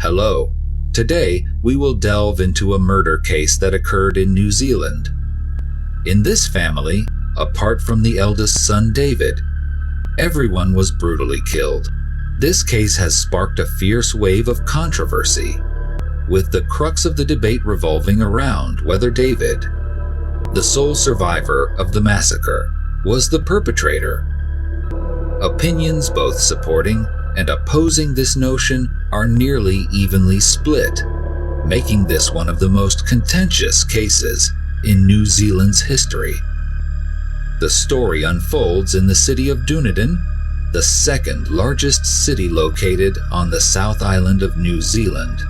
Hello. Today, we will delve into a murder case that occurred in New Zealand. In this family, apart from the eldest son David, everyone was brutally killed. This case has sparked a fierce wave of controversy, with the crux of the debate revolving around whether David, the sole survivor of the massacre, was the perpetrator. Opinions both supporting and opposing this notion are nearly evenly split, making this one of the most contentious cases in New Zealand's history. The story unfolds in the city of Dunedin, the second largest city located on the South Island of New Zealand.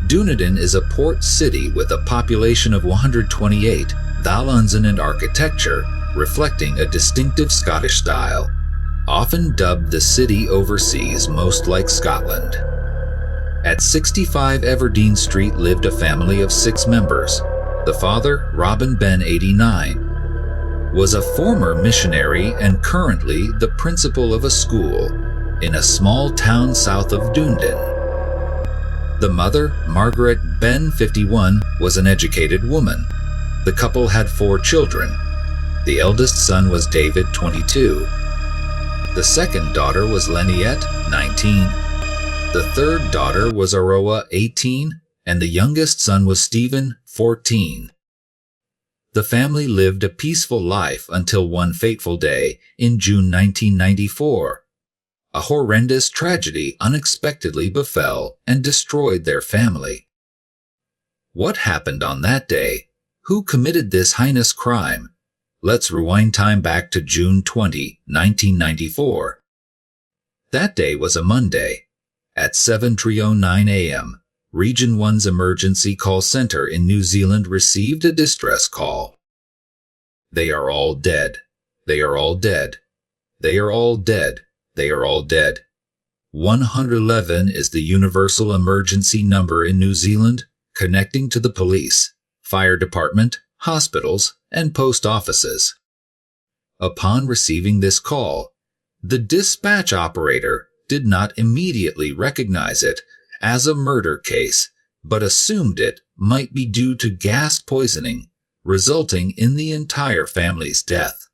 Dunedin is a port city with a population of 128, Thalunzen and architecture reflecting a distinctive Scottish style, often dubbed the city overseas most like Scotland. At 65 Everdeen Street lived a family of 6 members. The father, Robin Ben 89, was a former missionary and currently the principal of a school in a small town south of Dunedin. The mother, Margaret Ben 51, was an educated woman. The couple had 4 children. The eldest son was David, 22. The second daughter was Leniette, 19. The third daughter was Aroa, 18, and the youngest son was Stephen, 14. The family lived a peaceful life until one fateful day in June 1994. A horrendous tragedy unexpectedly befell and destroyed their family. What happened on that day? Who committed this heinous crime? Let's rewind time back to June 20, 1994. That day was a Monday. At 7:09 a.m., Region 1's emergency call center in New Zealand received a distress call. They are all dead. They are all dead. They are all dead. They are all dead. 111 is the universal emergency number in New Zealand, connecting to the police, fire department, hospitals, and post offices. Upon receiving this call, the dispatch operator did not immediately recognize it as a murder case, but assumed it might be due to gas poisoning, resulting in the entire family's death.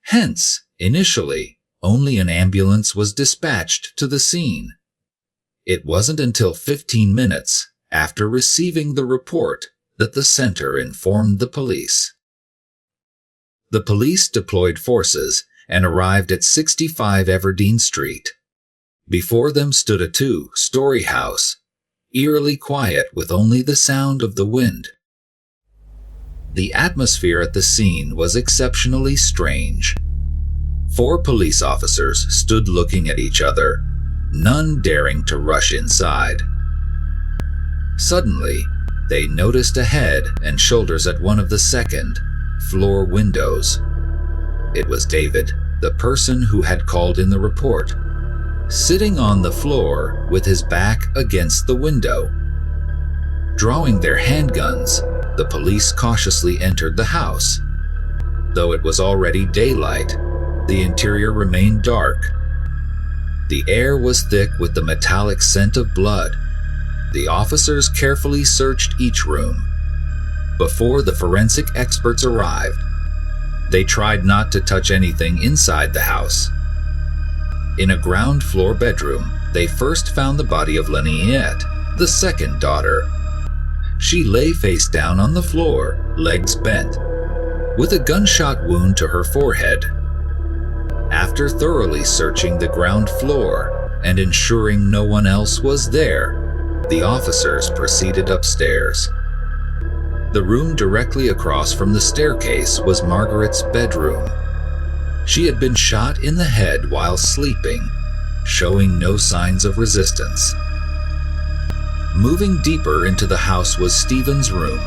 Hence, initially, only an ambulance was dispatched to the scene. It wasn't until 15 minutes after receiving the report that the center informed the police. The police deployed forces and arrived at 65 Everdeen Street. Before them stood a 2-story house, eerily quiet with only the sound of the wind. The atmosphere at the scene was exceptionally strange. 4 police officers stood looking at each other, none daring to rush inside. Suddenly, they noticed a head and shoulders at one of the second-floor windows. It was David, the person who had called in the report, sitting on the floor with his back against the window. Drawing their handguns, the police cautiously entered the house. Though it was already daylight, the interior remained dark. The air was thick with the metallic scent of blood. The officers carefully searched each room. Before the forensic experts arrived, they tried not to touch anything inside the house. In a ground floor bedroom, they first found the body of Leniette, the second daughter. She lay face down on the floor, legs bent, with a gunshot wound to her forehead. After thoroughly searching the ground floor and ensuring no one else was there, the officers proceeded upstairs. The room directly across from the staircase was Margaret's bedroom. She had been shot in the head while sleeping, showing no signs of resistance. Moving deeper into the house was Stephen's room.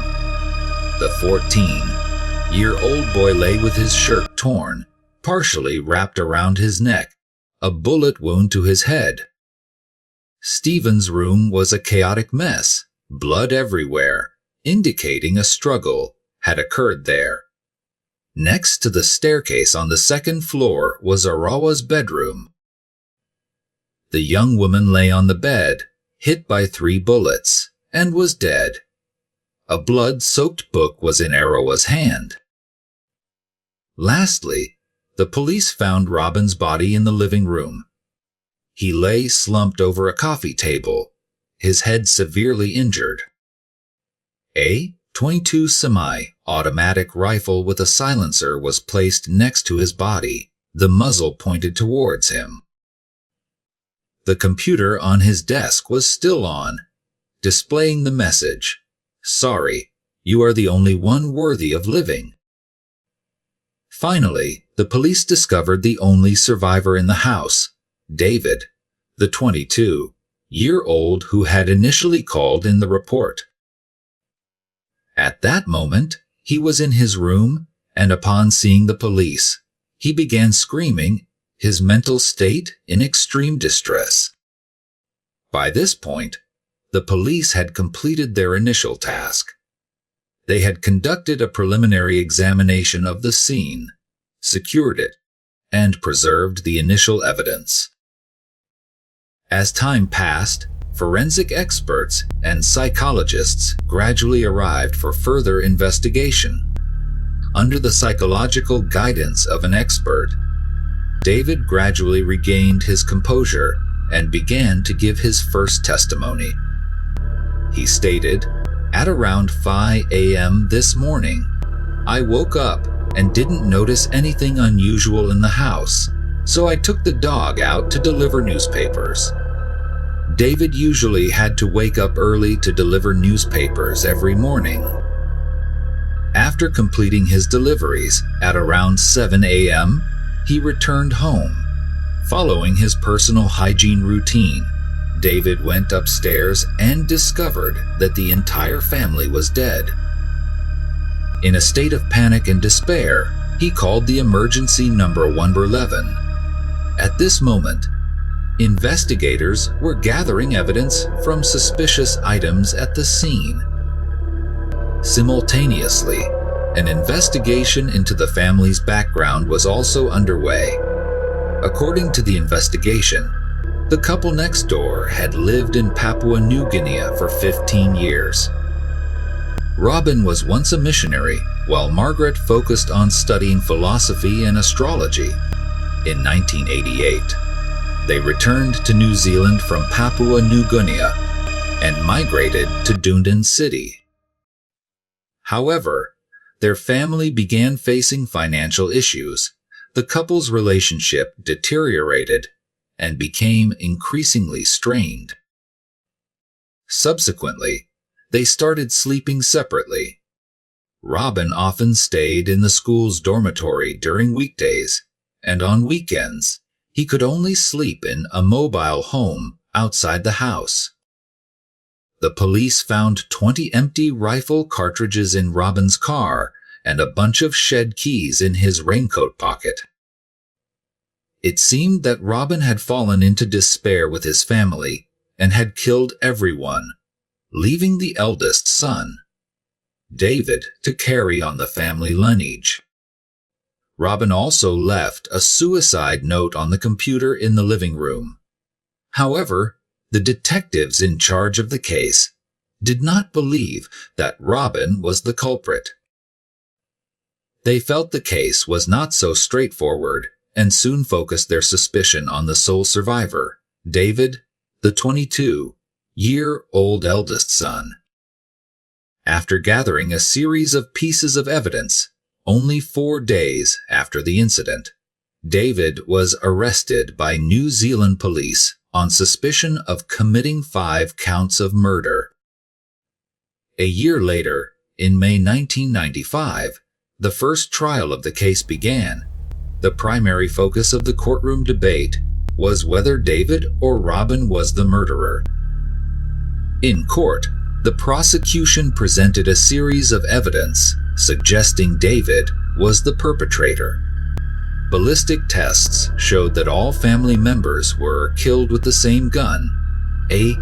The 14-year-old boy lay with his shirt torn, partially wrapped around his neck, a bullet wound to his head. Stephen's room was a chaotic mess, blood everywhere, indicating a struggle had occurred there. Next to the staircase on the second floor was Arawa's bedroom. The young woman lay on the bed, hit by 3 bullets, and was dead. A blood-soaked book was in Arawa's hand. Lastly, the police found Robin's body in the living room. He lay slumped over a coffee table, his head severely injured. A .22 semi-automatic rifle with a silencer was placed next to his body, the muzzle pointed towards him. The computer on his desk was still on, displaying the message, "Sorry, you are the only one worthy of living." Finally, the police discovered the only survivor in the house, David, the 22-year-old who had initially called in the report. At that moment, he was in his room, and upon seeing the police, he began screaming, his mental state in extreme distress. By this point, the police had completed their initial task. They had conducted a preliminary examination of the scene, secured it, and preserved the initial evidence. As time passed, forensic experts and psychologists gradually arrived for further investigation. Under the psychological guidance of an expert, David gradually regained his composure and began to give his first testimony. He stated, "At around 5 a.m. this morning, I woke up and didn't notice anything unusual in the house, so I took the dog out to deliver newspapers." David usually had to wake up early to deliver newspapers every morning. After completing his deliveries at around 7 a.m., he returned home. Following his personal hygiene routine, David went upstairs and discovered that the entire family was dead. In a state of panic and despair, he called the emergency number 111. At this moment, investigators were gathering evidence from suspicious items at the scene. Simultaneously, an investigation into the family's background was also underway. According to the investigation, the couple next door had lived in Papua New Guinea for 15 years. Robin was once a missionary, while Margaret focused on studying philosophy and astrology. In 1988, they returned to New Zealand from Papua New Guinea and migrated to Dunedin City. However, their family began facing financial issues. The couple's relationship deteriorated and became increasingly strained. Subsequently, they started sleeping separately. Robin often stayed in the school's dormitory during weekdays, and on weekends, he could only sleep in a mobile home outside the house. The police found 20 empty rifle cartridges in Robin's car and a bunch of shed keys in his raincoat pocket. It seemed that Robin had fallen into despair with his family and had killed everyone, leaving the eldest son, David, to carry on the family lineage. Robin also left a suicide note on the computer in the living room. However, the detectives in charge of the case did not believe that Robin was the culprit. They felt the case was not so straightforward and soon focused their suspicion on the sole survivor, David, the 22-year-old eldest son. After gathering a series of pieces of evidence, only 4 days after the incident, David was arrested by New Zealand police on suspicion of committing 5 counts of murder. A year later, in May 1995, the first trial of the case began. The primary focus of the courtroom debate was whether David or Robin was the murderer. In court, the prosecution presented a series of evidence suggesting David was the perpetrator. Ballistic tests showed that all family members were killed with the same gun, a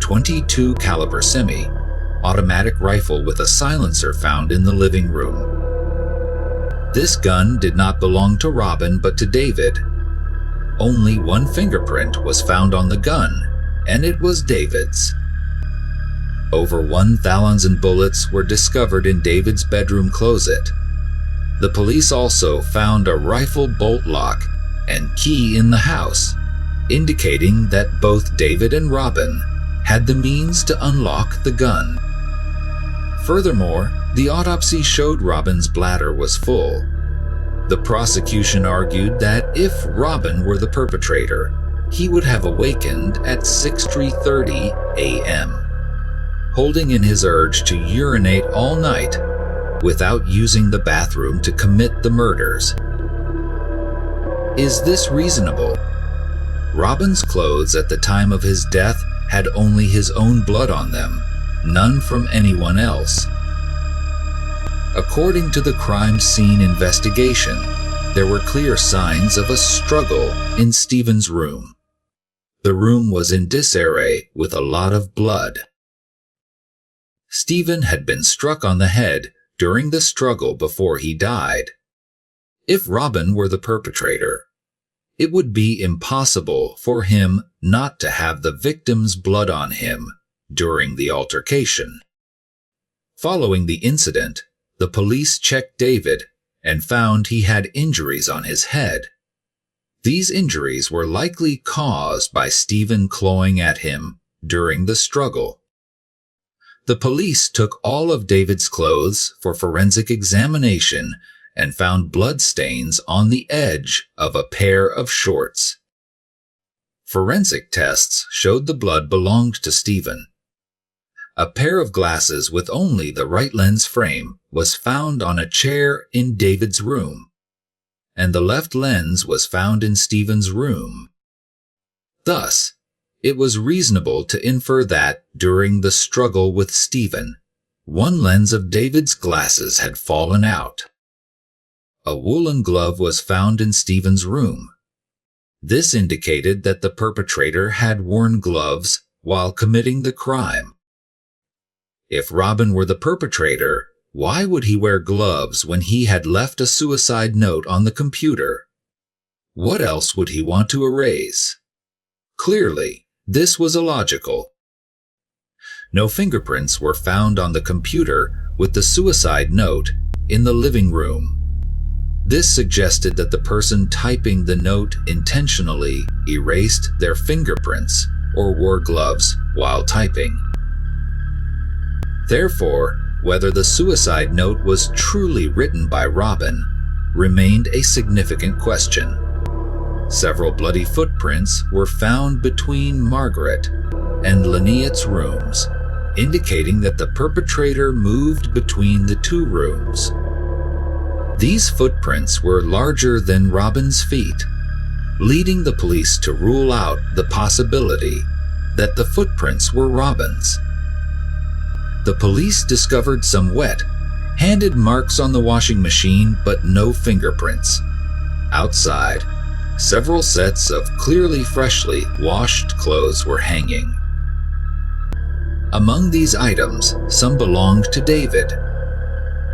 .22 caliber semi-automatic rifle with a silencer found in the living room. This gun did not belong to Robin but to David. Only one fingerprint was found on the gun, and it was David's. Over 1,000 bullets were discovered in David's bedroom closet. The police also found a rifle bolt lock and key in the house, indicating that both David and Robin had the means to unlock the gun. Furthermore, the autopsy showed Robin's bladder was full. The prosecution argued that if Robin were the perpetrator, he would have awakened at 6:30 a.m., holding in his urge to urinate all night without using the bathroom to commit the murders. Is this reasonable? Robin's clothes at the time of his death had only his own blood on them, none from anyone else. According to the crime scene investigation, there were clear signs of a struggle in Stephen's room. The room was in disarray with a lot of blood. Stephen had been struck on the head during the struggle before he died. If Robin were the perpetrator, it would be impossible for him not to have the victim's blood on him during the altercation. Following the incident, the police checked David and found he had injuries on his head. These injuries were likely caused by Stephen clawing at him during the struggle. The police took all of David's clothes for forensic examination and found blood stains on the edge of a pair of shorts. Forensic tests showed the blood belonged to Stephen. A pair of glasses with only the right lens frame was found on a chair in David's room, and the left lens was found in Stephen's room. Thus, it was reasonable to infer that, during the struggle with Stephen, one lens of David's glasses had fallen out. A woolen glove was found in Stephen's room. This indicated that the perpetrator had worn gloves while committing the crime. If Robin were the perpetrator, why would he wear gloves when he had left a suicide note on the computer? What else would he want to erase? Clearly, this was illogical. No fingerprints were found on the computer with the suicide note in the living room. This suggested that the person typing the note intentionally erased their fingerprints or wore gloves while typing. Therefore, whether the suicide note was truly written by Robin remained a significant question. Several bloody footprints were found between Margaret and Lynette's rooms, indicating that the perpetrator moved between the two rooms. These footprints were larger than Robin's feet, leading the police to rule out the possibility that the footprints were Robin's. The police discovered some wet, handed marks on the washing machine, but no fingerprints. Outside, several sets of clearly freshly washed clothes were hanging. Among these items, some belonged to David.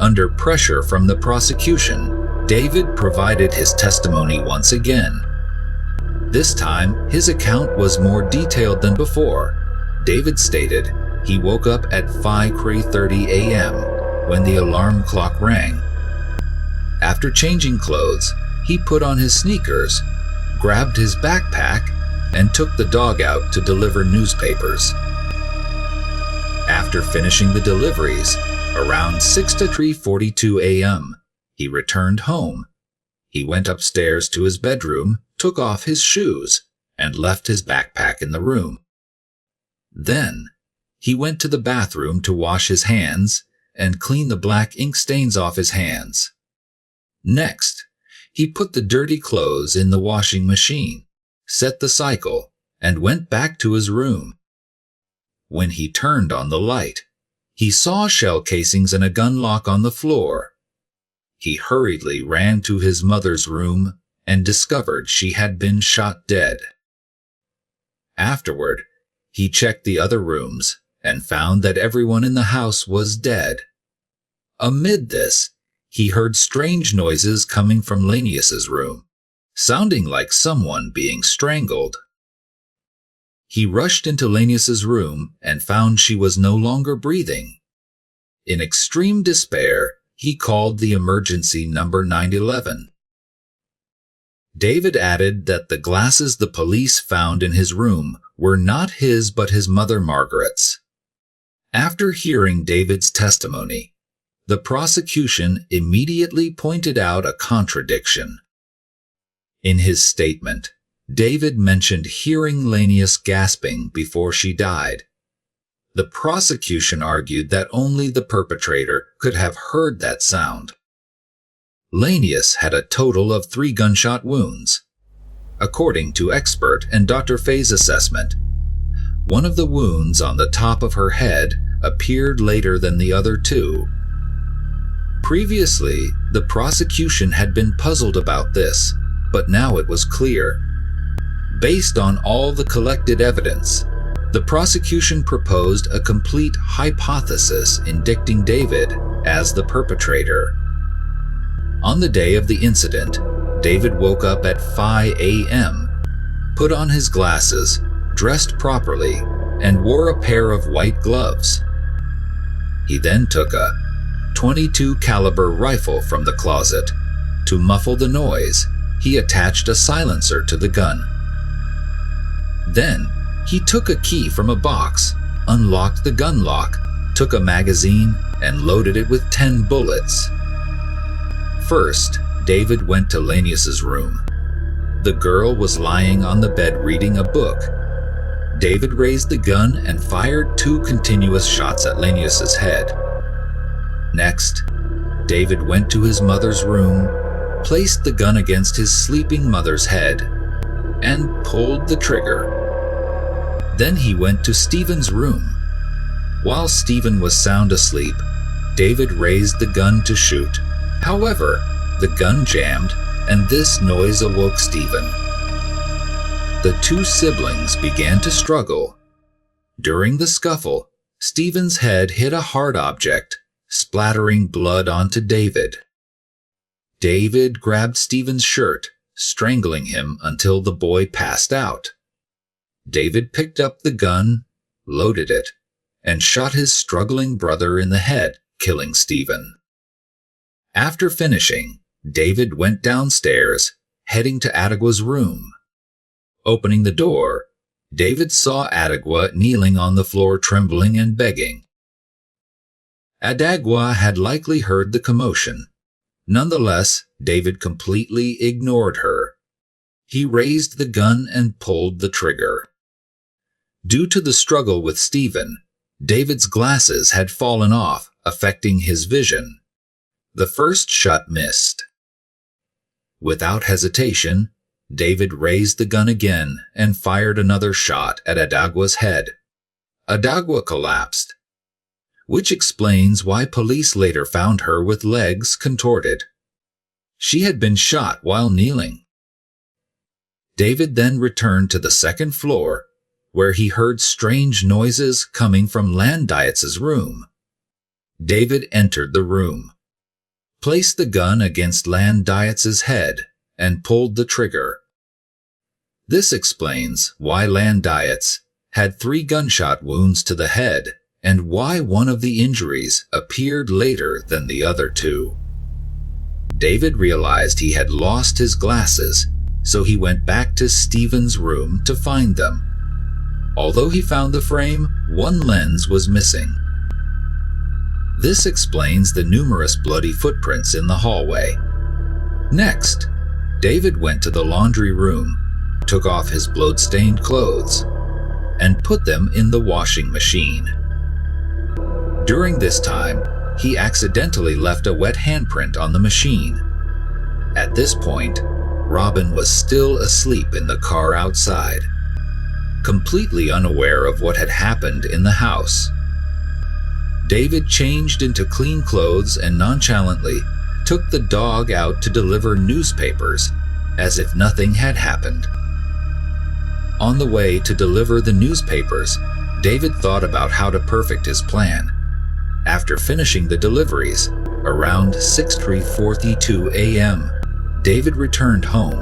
Under pressure from the prosecution, David provided his testimony once again. This time, his account was more detailed than before. David stated he woke up at 5:30 a.m. when the alarm clock rang. After changing clothes, he put on his sneakers, grabbed his backpack, and took the dog out to deliver newspapers. After finishing the deliveries, around 6 to 3:42 a.m., he returned home. He went upstairs to his bedroom, took off his shoes, and left his backpack in the room. Then, he went to the bathroom to wash his hands and clean the black ink stains off his hands. Next, he put the dirty clothes in the washing machine, set the cycle, and went back to his room. When he turned on the light, he saw shell casings and a gun lock on the floor. He hurriedly ran to his mother's room and discovered she had been shot dead. Afterward, he checked the other rooms and found that everyone in the house was dead. Amid this, he heard strange noises coming from Lanius's room. sounding like someone being strangled. He rushed into Lanius's room and found she was no longer breathing. In extreme despair, he called the emergency number 911. David added that the glasses the police found in his room were not his but his mother Margaret's. After hearing David's testimony, the prosecution immediately pointed out a contradiction. In his statement, David mentioned hearing Lanius gasping before she died. The prosecution argued that only the perpetrator could have heard that sound. Lanius had a total of 3 gunshot wounds. According to expert and Dr. Fay's assessment, one of the wounds on the top of her head appeared later than the other 2. Previously, the prosecution had been puzzled about this, but now it was clear. Based on all the collected evidence, the prosecution proposed a complete hypothesis indicting David as the perpetrator. On the day of the incident, David woke up at 5 a.m., put on his glasses, dressed properly, and wore a pair of white gloves. He then took a .22 caliber rifle from the closet. To muffle the noise, he attached a silencer to the gun. Then, he took a key from a box, unlocked the gun lock, took a magazine, and loaded it with 10 bullets. First, David went to Lanius's room. The girl was lying on the bed reading a book. David raised the gun and fired 2 continuous shots at Lanius's head. Next, David went to his mother's room, placed the gun against his sleeping mother's head, and pulled the trigger. Then he went to Stephen's room. While Stephen was sound asleep, David raised the gun to shoot. However, the gun jammed, and this noise awoke Stephen. The 2 siblings began to struggle. During the scuffle, Stephen's head hit a hard object, splattering blood onto David. David grabbed Stephen's shirt, strangling him until the boy passed out. David picked up the gun, loaded it, and shot his struggling brother in the head, killing Stephen. After finishing, David went downstairs, heading to Adegua's room. Opening the door, David saw Adegua kneeling on the floor, trembling and begging. Adegua had likely heard the commotion. Nonetheless, David completely ignored her. He raised the gun and pulled the trigger. Due to the struggle with Stephen, David's glasses had fallen off, affecting his vision. The first shot missed. Without hesitation, David raised the gun again and fired another shot at Adegua's head. Adegua collapsed, which explains why police later found her with legs contorted. She had been shot while kneeling. David then returned to the second floor, where he heard strange noises coming from Landietz's room. David entered the room, placed the gun against Landietz's head, and pulled the trigger. This explains why Landietz had 3 gunshot wounds to the head and why one of the injuries appeared later than the other 2. David realized he had lost his glasses, so he went back to Stephen's room to find them. Although he found the frame, one lens was missing. This explains the numerous bloody footprints in the hallway. Next, David went to the laundry room, took off his blood-stained clothes, and put them in the washing machine. During this time, he accidentally left a wet handprint on the machine. At this point, Robin was still asleep in the car outside, completely unaware of what had happened in the house. David changed into clean clothes and nonchalantly took the dog out to deliver newspapers, as if nothing had happened. On the way to deliver the newspapers, David thought about how to perfect his plan. After finishing the deliveries, around 6:42 a.m., David returned home.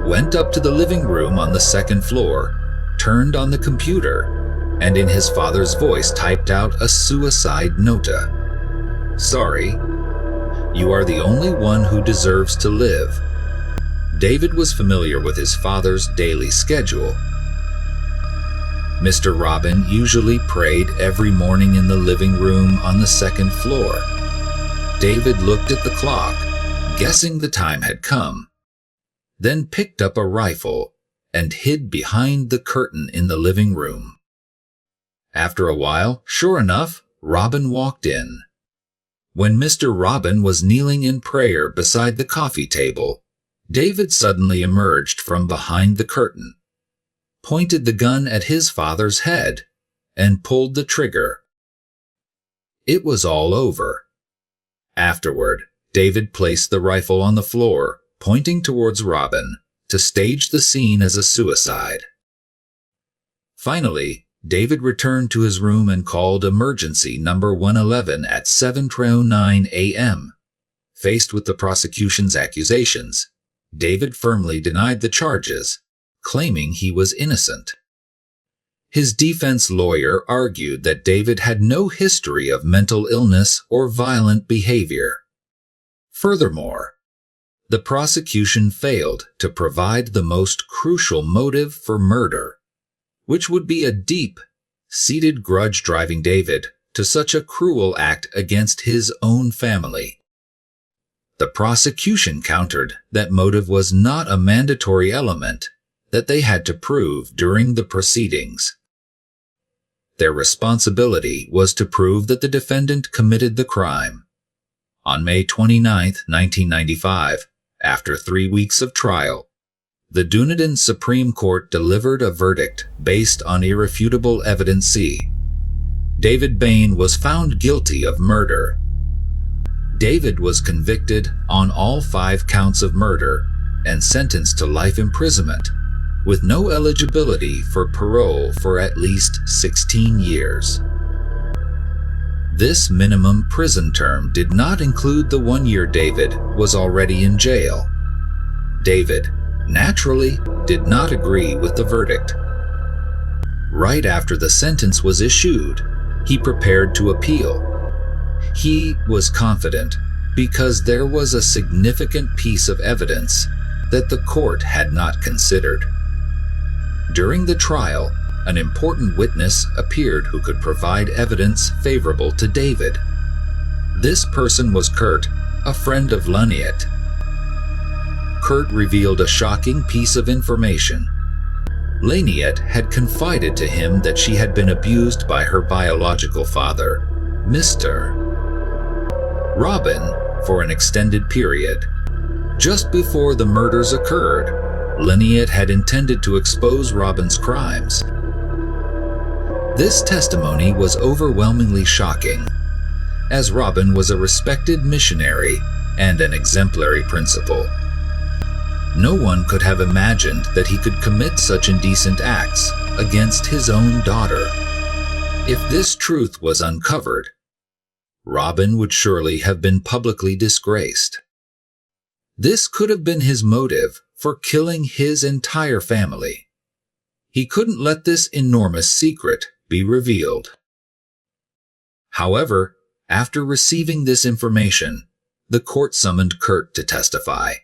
went up to the living room on the second floor, turned on the computer, and in his father's voice typed out a suicide nota. "Sorry, you are the only one who deserves to live." David was familiar with his father's daily schedule. Mr. Robin usually prayed every morning in the living room on the second floor. David looked at the clock, guessing the time had come, then picked up a rifle and hid behind the curtain in the living room. After a while, sure enough, Robin walked in. When Mr. Robin was kneeling in prayer beside the coffee table, David suddenly emerged from behind the curtain, pointed the gun at his father's head, and pulled the trigger. It was all over. Afterward, David placed the rifle on the floor, pointing towards Robin, to stage the scene as a suicide. Finally, David returned to his room and called emergency number 111 at 7:09 a.m. Faced with the prosecution's accusations, David firmly denied the charges, claiming he was innocent. His defense lawyer argued that David had no history of mental illness or violent behavior. Furthermore, the prosecution failed to provide the most crucial motive for murder, which would be a deep-seated grudge driving David to such a cruel act against his own family. The prosecution countered that motive was not a mandatory element that they had to prove during the proceedings. Their responsibility was to prove that the defendant committed the crime. On May 29, 1995, after 3 weeks of trial, the Dunedin Supreme Court delivered a verdict based on irrefutable evidence C. David Bain was found guilty of murder. David was convicted on all 5 counts of murder and sentenced to life imprisonment, with no eligibility for parole for at least 16 years. This minimum prison term did not include the 1 year David was already in jail. David, naturally, did not agree with the verdict. Right after the sentence was issued, he prepared to appeal. He was confident because there was a significant piece of evidence that the court had not considered. During the trial, an important witness appeared who could provide evidence favorable to David. This person was Kurt, a friend of Laniet. Kurt revealed a shocking piece of information. Laniet had confided to him that she had been abused by her biological father, Mr. Robin, for an extended period. Just before the murders occurred, Laniet had intended to expose Robin's crimes. This testimony was overwhelmingly shocking, as Robin was a respected missionary and an exemplary principal. No one could have imagined that he could commit such indecent acts against his own daughter. If this truth was uncovered, Robin would surely have been publicly disgraced. This could have been his motive for killing his entire family. He couldn't let this enormous secret be revealed. However, after receiving this information, the court summoned Kurt to testify.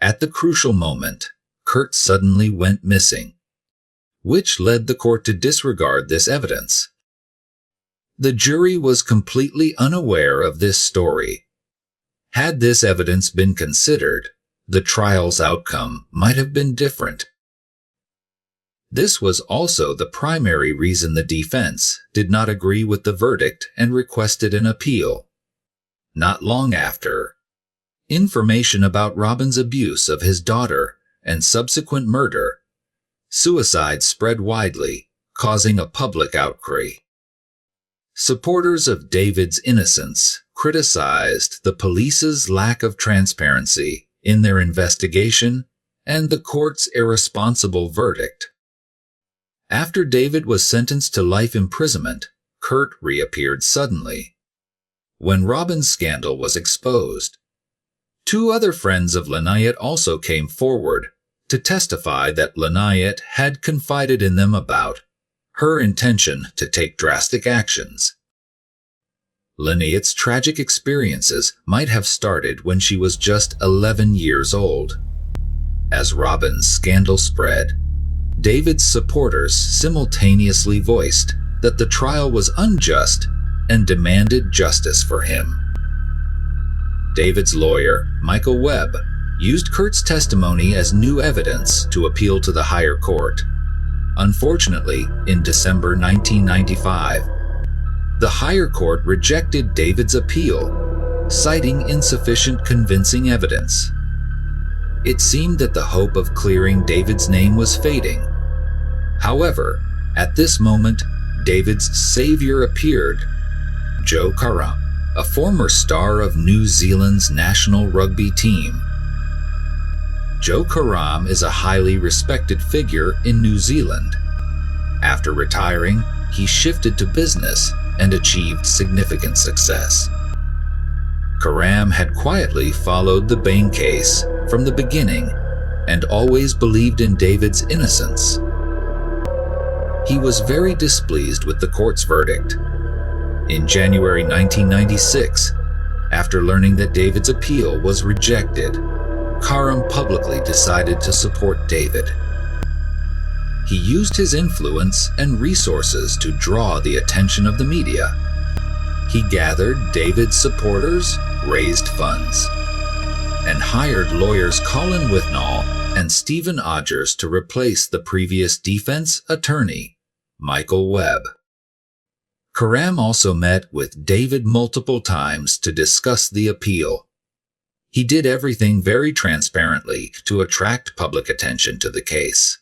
At the crucial moment, Kurt suddenly went missing, which led the court to disregard this evidence. The jury was completely unaware of this story. Had this evidence been considered, the trial's outcome might have been different. This was also the primary reason the defense did not agree with the verdict and requested an appeal. Not long after, information about Robin's abuse of his daughter and subsequent murder, suicide spread widely, causing a public outcry. Supporters of David's innocence criticized the police's lack of transparency in their investigation and the court's irresponsible verdict. After David was sentenced to life imprisonment, Kurt reappeared suddenly. When Robin's scandal was exposed, 2 other friends of Laniet also came forward, to testify that Lynette had confided in them about her intention to take drastic actions. Lynette's tragic experiences might have started when she was just 11 years old. As Robin's scandal spread, David's supporters simultaneously voiced that the trial was unjust and demanded justice for him. David's lawyer, Michael Webb, used Kurt's testimony as new evidence to appeal to the higher court. Unfortunately, in December 1995, the higher court rejected David's appeal, citing insufficient convincing evidence. It seemed that the hope of clearing David's name was fading. However, at this moment, David's savior appeared, Joe Karam, a former star of New Zealand's national rugby team. Joe Karam is a highly respected figure in New Zealand. After retiring, he shifted to business and achieved significant success. Karam had quietly followed the Bain case from the beginning and always believed in David's innocence. He was very displeased with the court's verdict. In January 1996, after learning that David's appeal was rejected, Karam publicly decided to support David. He used his influence and resources to draw the attention of the media. He gathered David's supporters, raised funds, and hired lawyers Colin Withnall and Stephen Odgers to replace the previous defense attorney, Michael Webb. Karam also met with David multiple times to discuss the appeal. He did everything very transparently to attract public attention to the case.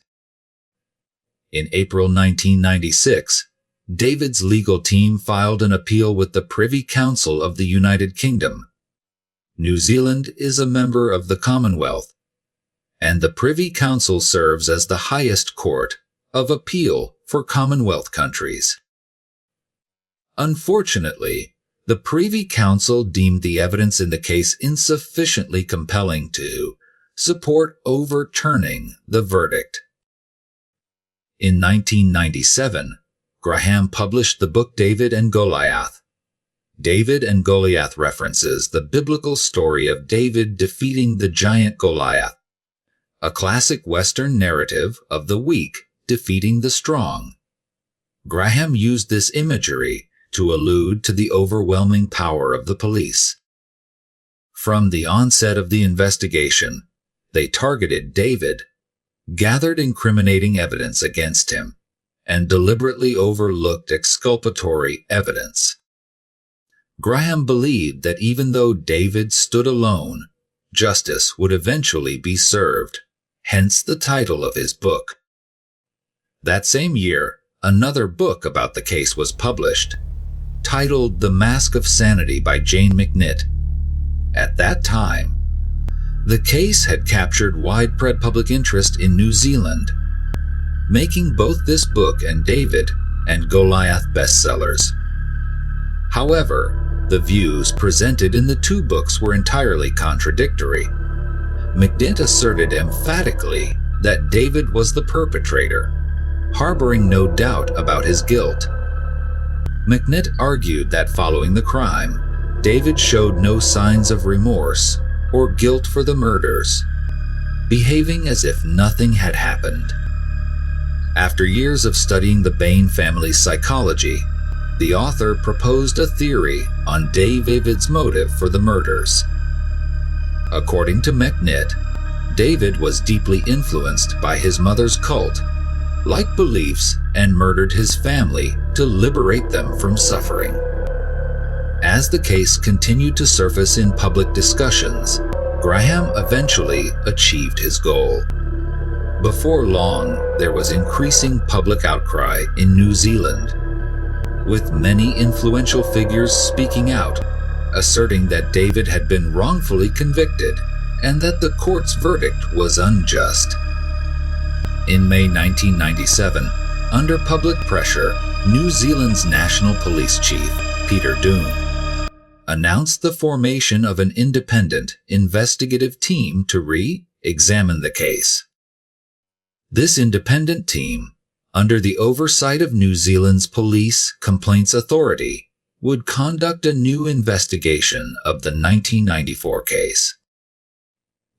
In April 1996, David's legal team filed an appeal with the Privy Council of the United Kingdom. New Zealand is a member of the Commonwealth, and the Privy Council serves as the highest court of appeal for Commonwealth countries. Unfortunately, the Privy Council deemed the evidence in the case insufficiently compelling to support overturning the verdict. In 1997, Graham published the book David and Goliath. David and Goliath references the biblical story of David defeating the giant Goliath, a classic Western narrative of the weak defeating the strong. Graham used this imagery to allude to the overwhelming power of the police. From the onset of the investigation, they targeted David, gathered incriminating evidence against him, and deliberately overlooked exculpatory evidence. Graham believed that even though David stood alone, justice would eventually be served, hence the title of his book. That same year, another book about the case was published, titled The Mask of Sanity by Jane McNitt. At that time, the case had captured widespread public interest in New Zealand, making both this book and David and Goliath bestsellers. However, the views presented in the two books were entirely contradictory. McNitt asserted emphatically that David was the perpetrator, harboring no doubt about his guilt. McNitt argued that following the crime, David showed no signs of remorse or guilt for the murders, behaving as if nothing had happened. After years of studying the Bain family's psychology, the author proposed a theory on David's motive for the murders. According to McNitt, David was deeply influenced by his mother's cult, like beliefs, and murdered his family to liberate them from suffering. As the case continued to surface in public discussions, Graham eventually achieved his goal. Before long, there was increasing public outcry in New Zealand, with many influential figures speaking out, asserting that David had been wrongfully convicted and that the court's verdict was unjust. In May 1997, under public pressure, New Zealand's National Police Chief, Peter Doone, announced the formation of an independent investigative team to re-examine the case. This independent team, under the oversight of New Zealand's Police Complaints Authority, would conduct a new investigation of the 1994 case.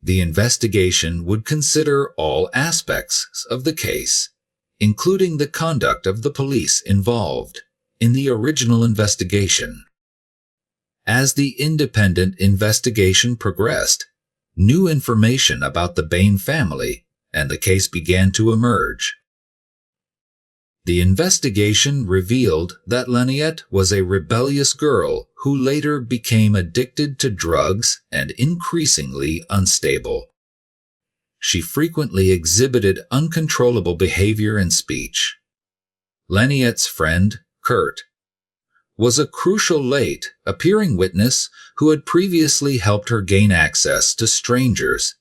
The investigation would consider all aspects of the case, including the conduct of the police involved in the original investigation. As the independent investigation progressed, new information about the Bain family and the case began to emerge. The investigation revealed that Laniette was a rebellious girl who later became addicted to drugs and increasingly unstable. She frequently exhibited uncontrollable behavior and speech. Laniette's friend, Kurt, was a crucial late appearing witness who had previously helped her gain access to strangers,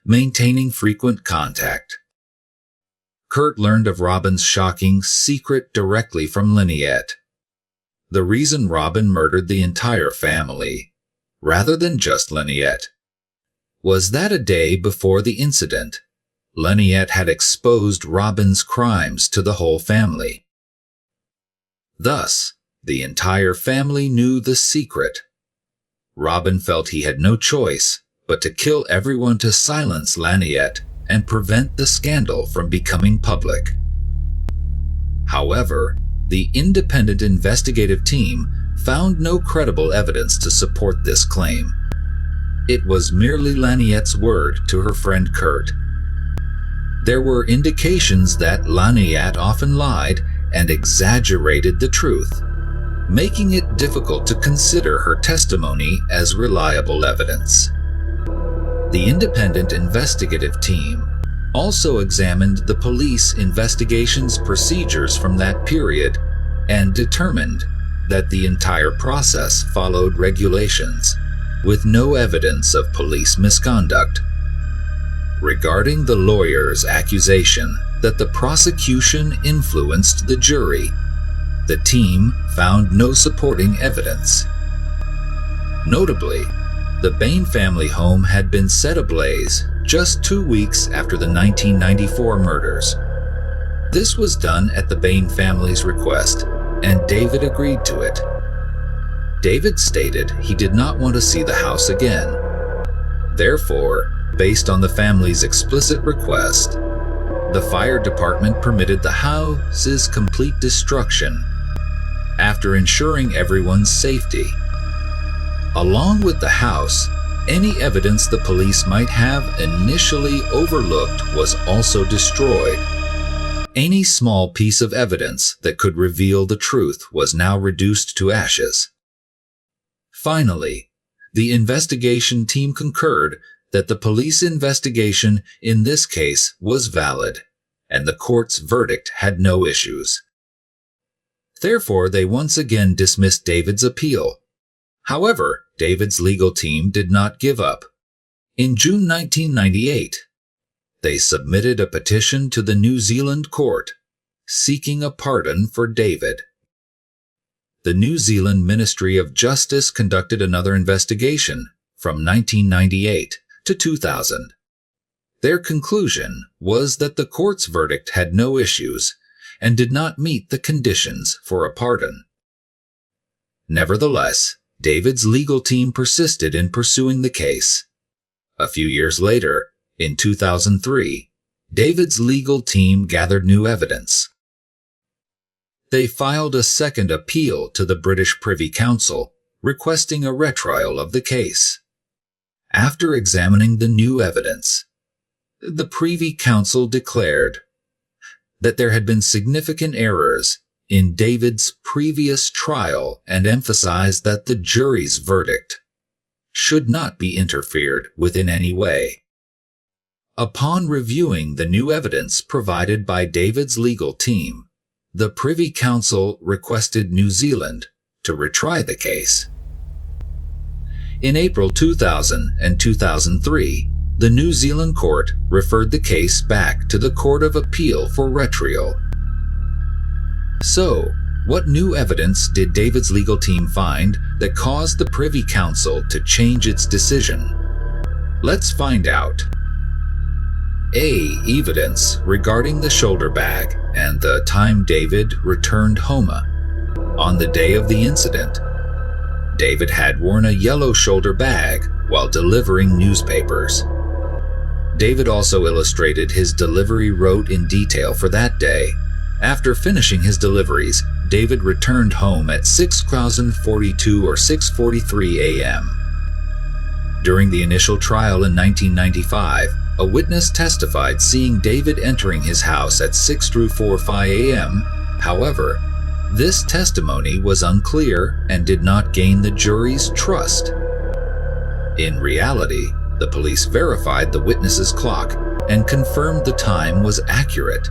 maintaining frequent contact. Kurt learned of Robin's shocking secret directly from Laniette. The reason Robin murdered the entire family, rather than just Laniette, was that a day before the incident, Laniette had exposed Robin's crimes to the whole family. Thus, the entire family knew the secret. Robin felt he had no choice but to kill everyone to silence Laniette and prevent the scandal from becoming public. However, the independent investigative team found no credible evidence to support this claim. It was merely Laniette's word to her friend Kurt. There were indications that Laniette often lied and exaggerated the truth, making it difficult to consider her testimony as reliable evidence. The independent investigative team also examined the police investigation's procedures from that period and determined that the entire process followed regulations, with no evidence of police misconduct. Regarding the lawyer's accusation that the prosecution influenced the jury, the team found no supporting evidence. Notably, the Bain family home had been set ablaze just 2 weeks after the 1994 murders. This was done at the Bain family's request, and David agreed to it. David stated he did not want to see the house again. Therefore, based on the family's explicit request, the fire department permitted the house's complete destruction after ensuring everyone's safety. Along with the house, any evidence the police might have initially overlooked was also destroyed. Any small piece of evidence that could reveal the truth was now reduced to ashes. Finally, the investigation team concurred that the police investigation in this case was valid, and the court's verdict had no issues. Therefore, they once again dismissed David's appeal. However, David's legal team did not give up. In June 1998, they submitted a petition to the New Zealand court, seeking a pardon for David. The New Zealand Ministry of Justice conducted another investigation from 1998 to 2000. Their conclusion was that the court's verdict had no issues and did not meet the conditions for a pardon. Nevertheless, David's legal team persisted in pursuing the case. A few years later, in 2003, David's legal team gathered new evidence. They filed a second appeal to the British Privy Council, requesting a retrial of the case. After examining the new evidence, the Privy Council declared that there had been significant errors in David's previous trial and emphasized that the jury's verdict should not be interfered with in any way. Upon reviewing the new evidence provided by David's legal team, the Privy Council requested New Zealand to retry the case. In April 2000 and 2003, the New Zealand court referred the case back to the Court of Appeal for retrial. So, what new evidence did David's legal team find that caused the Privy Council to change its decision? Let's find out. Evidence regarding the shoulder bag and the time David returned home. On the day of the incident, David had worn a yellow shoulder bag while delivering newspapers. David also illustrated his delivery route in detail for that day. After finishing his deliveries, David returned home at 6:42 or 6:43 a.m. During the initial trial in 1995, a witness testified seeing David entering his house at 6:45 a.m. However, this testimony was unclear and did not gain the jury's trust. In reality, the police verified the witness's clock and confirmed the time was accurate.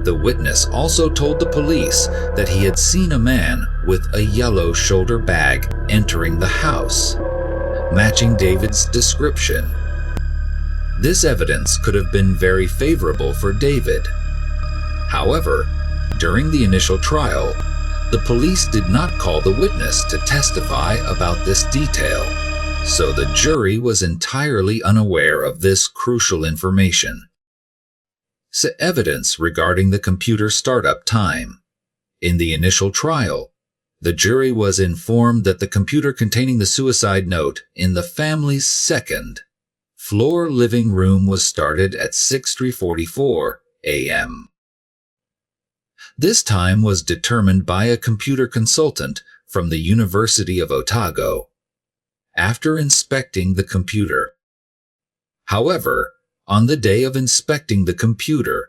The witness also told the police that he had seen a man with a yellow shoulder bag entering the house, matching David's description. This evidence could have been very favorable for David. However, during the initial trial, the police did not call the witness to testify about this detail, so the jury was entirely unaware of this crucial information. Evidence regarding the computer startup time. In the initial trial, the jury was informed that the computer containing the suicide note in the family's second floor living room was started at 6:44 a.m. This time was determined by a computer consultant from the University of Otago after inspecting the computer. However, on the day of inspecting the computer,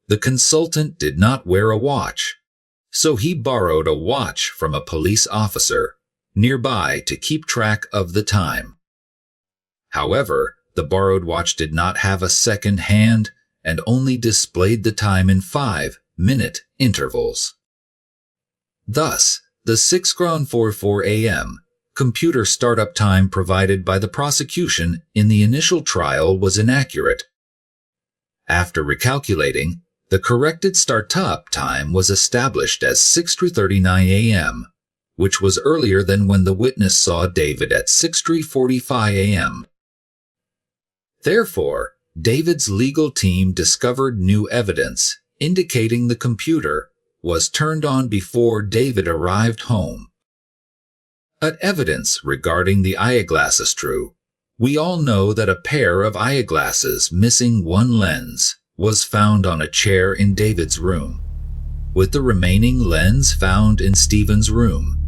the consultant did not wear a watch, so he borrowed a watch from a police officer nearby to keep track of the time. However, the borrowed watch did not have a second hand and only displayed the time in 5-minute intervals. Thus, the 6:44 a.m. computer startup time provided by the prosecution in the initial trial was inaccurate. After recalculating, the corrected startup time was established as 6:39 a.m., which was earlier than when the witness saw David at 6:45 a.m. Therefore, David's legal team discovered new evidence indicating the computer was turned on before David arrived home. Evidence regarding the eyeglasses true. We all know that a pair of eyeglasses missing one lens was found on a chair in David's room, with the remaining lens found in Stephen's room.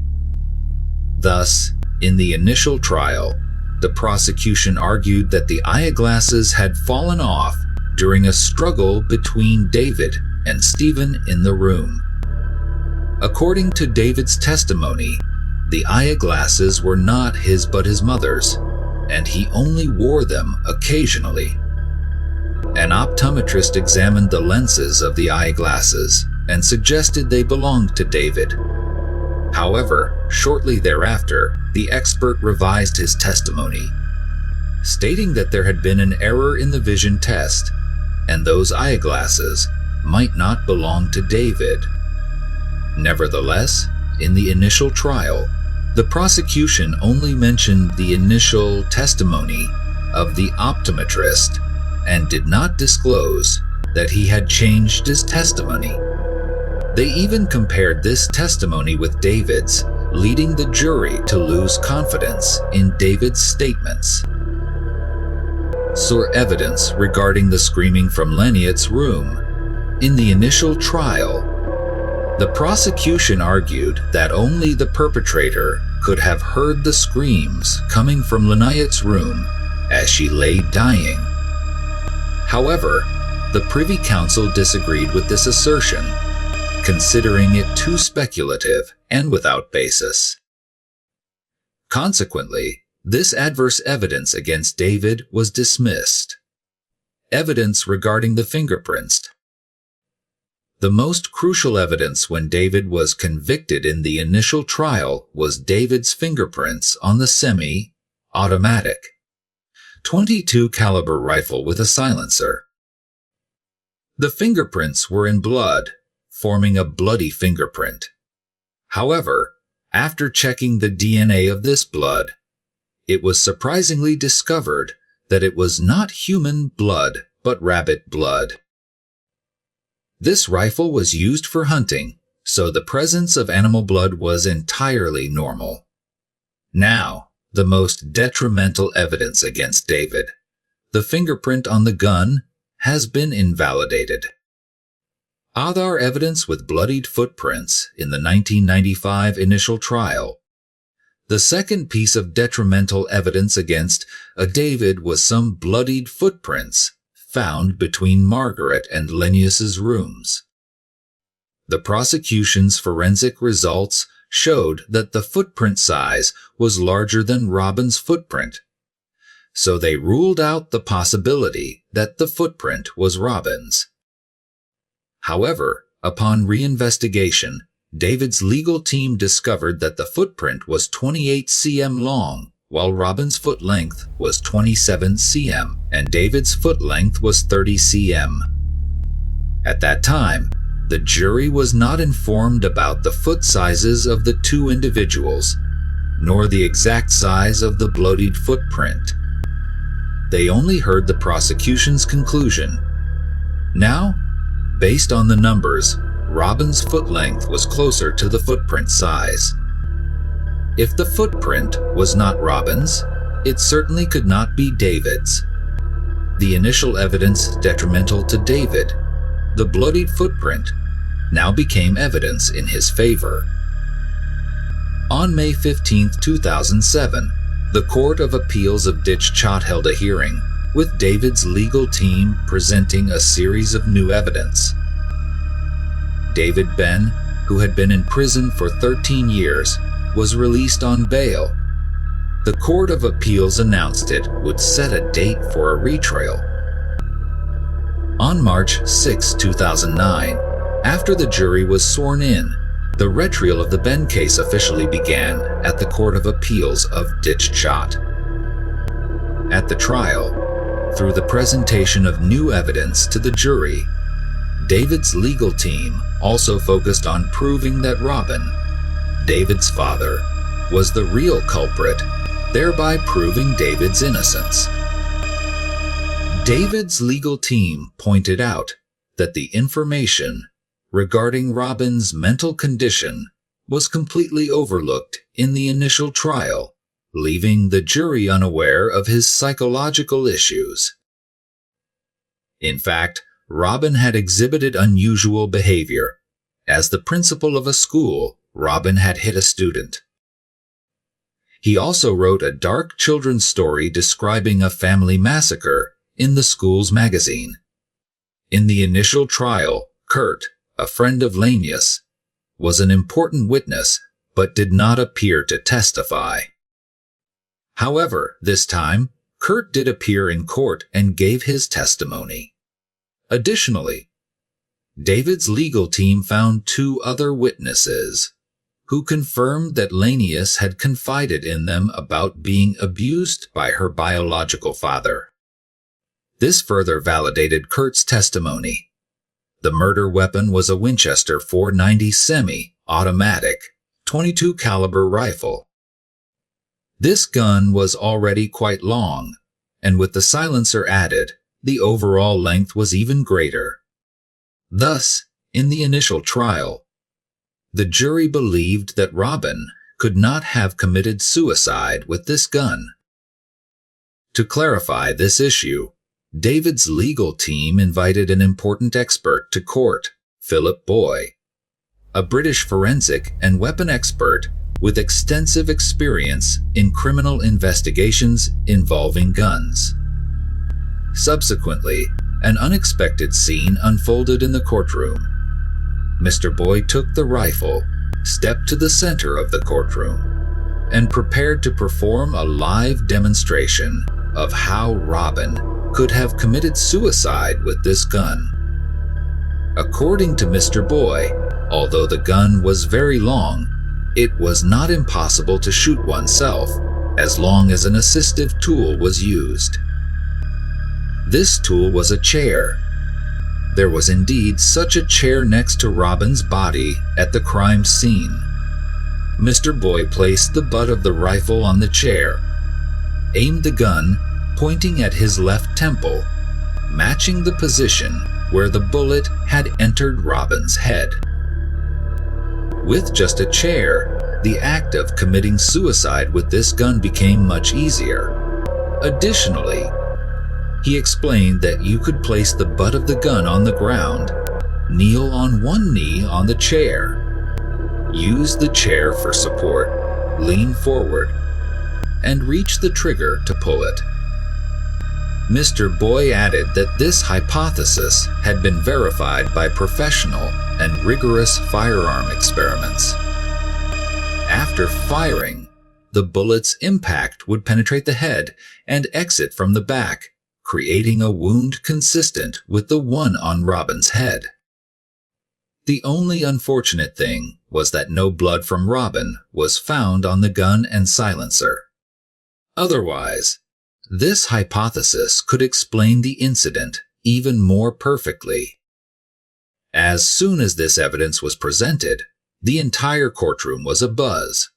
Thus, in the initial trial, the prosecution argued that the eyeglasses had fallen off during a struggle between David and Stephen in the room. According to David's testimony, the eyeglasses were not his but his mother's, and he only wore them occasionally. An optometrist examined the lenses of the eyeglasses and suggested they belonged to David. However, shortly thereafter, the expert revised his testimony, stating that there had been an error in the vision test, and those eyeglasses might not belong to David. Nevertheless, in the initial trial, the prosecution only mentioned the initial testimony of the optometrist and did not disclose that he had changed his testimony. They even compared this testimony with David's, leading the jury to lose confidence in David's statements. Evidence regarding the screaming from Leniot's room. In the initial trial, the prosecution argued that only the perpetrator could have heard the screams coming from Leniot's room as she lay dying. However, the Privy Council disagreed with this assertion, considering it too speculative and without basis. Consequently, this adverse evidence against David was dismissed. Evidence regarding the fingerprints. The most crucial evidence when David was convicted in the initial trial was David's fingerprints on the semi-automatic .22 caliber rifle with a silencer. The fingerprints were in blood, forming a bloody fingerprint. However, after checking the DNA of this blood, it was surprisingly discovered that it was not human blood but rabbit blood. This rifle was used for hunting, so the presence of animal blood was entirely normal. Now, the most detrimental evidence against David. The fingerprint on the gun has been invalidated. Other evidence with bloodied footprints in the 1995 initial trial. The second piece of detrimental evidence against David was some bloodied footprints found between Margaret and Linnaeus's rooms. The prosecution's forensic results showed that the footprint size was larger than Robin's footprint, so they ruled out the possibility that the footprint was Robin's. However, upon reinvestigation, David's legal team discovered that the footprint was 28 cm long, while Robin's foot length was 27 cm and David's foot length was 30 cm. At that time, the jury was not informed about the foot sizes of the two individuals, nor the exact size of the bloodied footprint. They only heard the prosecution's conclusion. Now, based on the numbers, Robin's foot length was closer to the footprint size. If the footprint was not Robin's, it certainly could not be David's. The initial evidence detrimental to David, the bloodied footprint, now became evidence in his favor. On May 15, 2007, the Court of Appeals of Ditchchat held a hearing, with David's legal team presenting a series of new evidence. David Bain, who had been in prison for 13 years, was released on bail. The Court of Appeals announced it would set a date for a retrial. On March 6, 2009, after the jury was sworn in, the retrial of the Bain case officially began at the Court of Appeals of Ditchchat. At the trial, through the presentation of new evidence to the jury, David's legal team also focused on proving that Robin, David's father, was the real culprit, thereby proving David's innocence. David's legal team pointed out that the information regarding Robin's mental condition was completely overlooked in the initial trial, leaving the jury unaware of his psychological issues. In fact, Robin had exhibited unusual behavior. As the principal of a school, Robin had hit a student. He also wrote a dark children's story describing a family massacre in the school's magazine. In the initial trial, Kurt, a friend of Linnaeus, was an important witness but did not appear to testify. However, this time, Kurt did appear in court and gave his testimony. Additionally, David's legal team found two other witnesses who confirmed that Linnaeus had confided in them about being abused by her biological father. This further validated Kurt's testimony. The murder weapon was a Winchester .490 semi-automatic, .22 caliber rifle. This gun was already quite long, and with the silencer added, the overall length was even greater. Thus, in the initial trial, the jury believed that Robin could not have committed suicide with this gun. To clarify this issue, David's legal team invited an important expert to court, Philip Boy, a British forensic and weapon expert with extensive experience in criminal investigations involving guns. Subsequently, an unexpected scene unfolded in the courtroom. Mr. Boy took the rifle, stepped to the center of the courtroom, and prepared to perform a live demonstration of how Robin could have committed suicide with this gun. According to Mr. Boy, although the gun was very long, it was not impossible to shoot oneself as long as an assistive tool was used. This tool was a chair. There was indeed such a chair next to Robin's body at the crime scene. Mr. Boy placed the butt of the rifle on the chair, aimed the gun, pointing at his left temple, matching the position where the bullet had entered Robin's head. With just a chair, the act of committing suicide with this gun became much easier. Additionally, he explained that you could place the butt of the gun on the ground, kneel on one knee on the chair, use the chair for support, lean forward, and reach the trigger to pull it. Mr. Boy added that this hypothesis had been verified by professional and rigorous firearm experiments. After firing, the bullet's impact would penetrate the head and exit from the back, creating a wound consistent with the one on Robin's head. The only unfortunate thing was that no blood from Robin was found on the gun and silencer. Otherwise, this hypothesis could explain the incident even more perfectly. As soon as this evidence was presented, the entire courtroom was abuzz.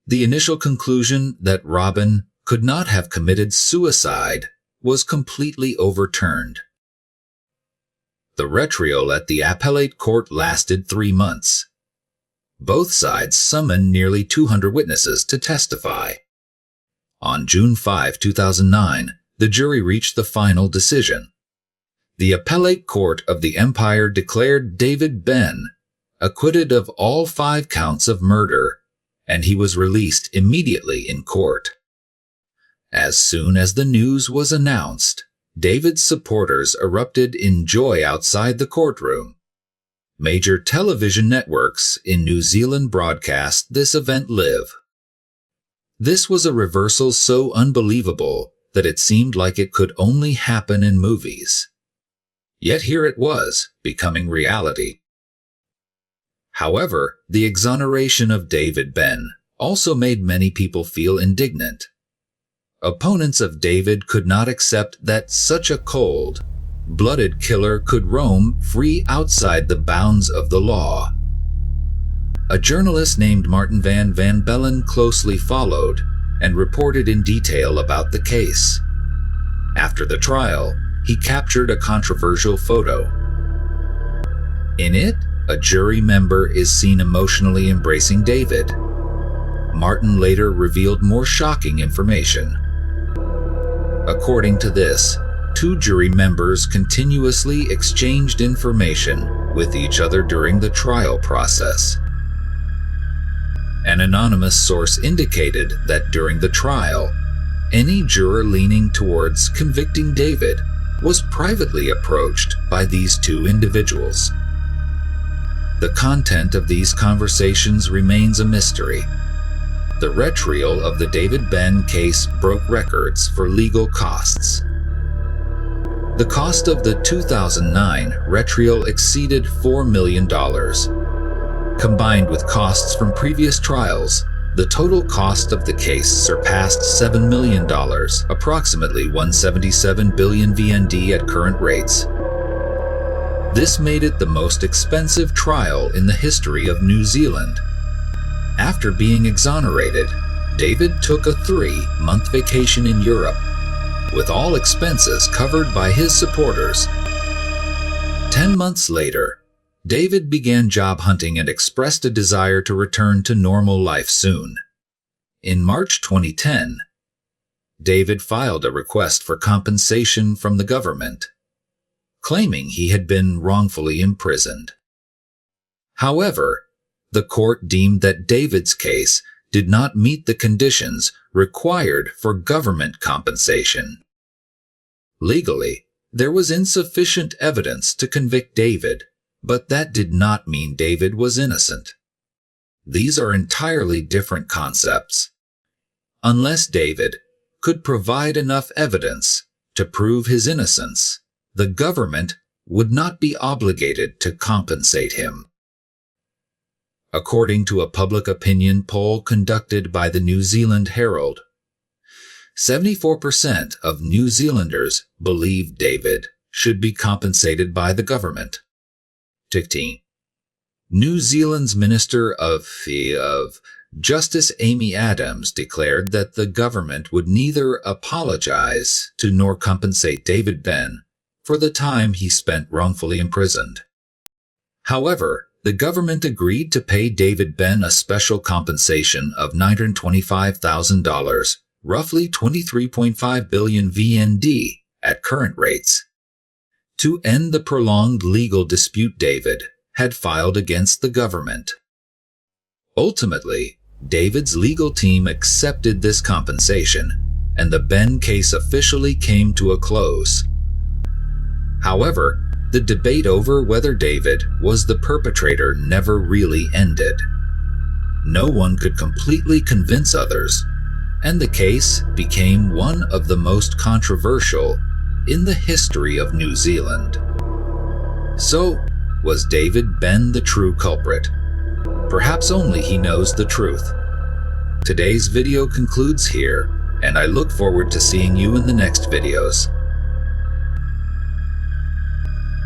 The initial conclusion that Robin could not have committed suicide was completely overturned. The retrial at the appellate court lasted 3 months. Both sides summoned nearly 200 witnesses to testify. On June 5, 2009, the jury reached the final decision. The appellate court of the Empire declared David Bain acquitted of all 5 counts of murder, and he was released immediately in court. As soon as the news was announced, David's supporters erupted in joy outside the courtroom. Major television networks in New Zealand broadcast this event live. This was a reversal so unbelievable that it seemed like it could only happen in movies. Yet here it was, becoming reality. However, the exoneration of David Bain also made many people feel indignant. Opponents of David could not accept that such a cold-blooded killer could roam free outside the bounds of the law. A journalist named Martin van Bellen closely followed and reported in detail about the case. After the trial, he captured a controversial photo. In it, a jury member is seen emotionally embracing David. Martin later revealed more shocking information. According to this, 2 jury members continuously exchanged information with each other during the trial process. An anonymous source indicated that during the trial, any juror leaning towards convicting David was privately approached by these 2 individuals. The content of these conversations remains a mystery. The retrial of the David Bain case broke records for legal costs. The cost of the 2009 retrial exceeded $4 million. Combined with costs from previous trials, the total cost of the case surpassed $7 million, approximately 177 billion VND at current rates. This made it the most expensive trial in the history of New Zealand. After being exonerated, David took a 3-month vacation in Europe, with all expenses covered by his supporters. 10 months later, David began job hunting and expressed a desire to return to normal life soon. In March 2010, David filed a request for compensation from the government, claiming he had been wrongfully imprisoned. However, the court deemed that David's case did not meet the conditions required for government compensation. Legally, there was insufficient evidence to convict David, but that did not mean David was innocent. These are entirely different concepts. Unless David could provide enough evidence to prove his innocence, the government would not be obligated to compensate him. According to a public opinion poll conducted by the New Zealand Herald, 74% of New Zealanders believe David should be compensated by the government. 15. New Zealand's Minister of Justice Amy Adams declared that the government would neither apologize to nor compensate David Bain for the time he spent wrongfully imprisoned. However, the government agreed to pay David Bain a special compensation of $925,000, roughly 23.5 billion VND at current rates, to end the prolonged legal dispute David had filed against the government. Ultimately, David's legal team accepted this compensation, and the Bain case officially came to a close. However, the debate over whether David was the perpetrator never really ended. No one could completely convince others, and the case became one of the most controversial in the history of New Zealand. So, was David Bain the true culprit? Perhaps only he knows the truth. Today's video concludes here, and I look forward to seeing you in the next videos.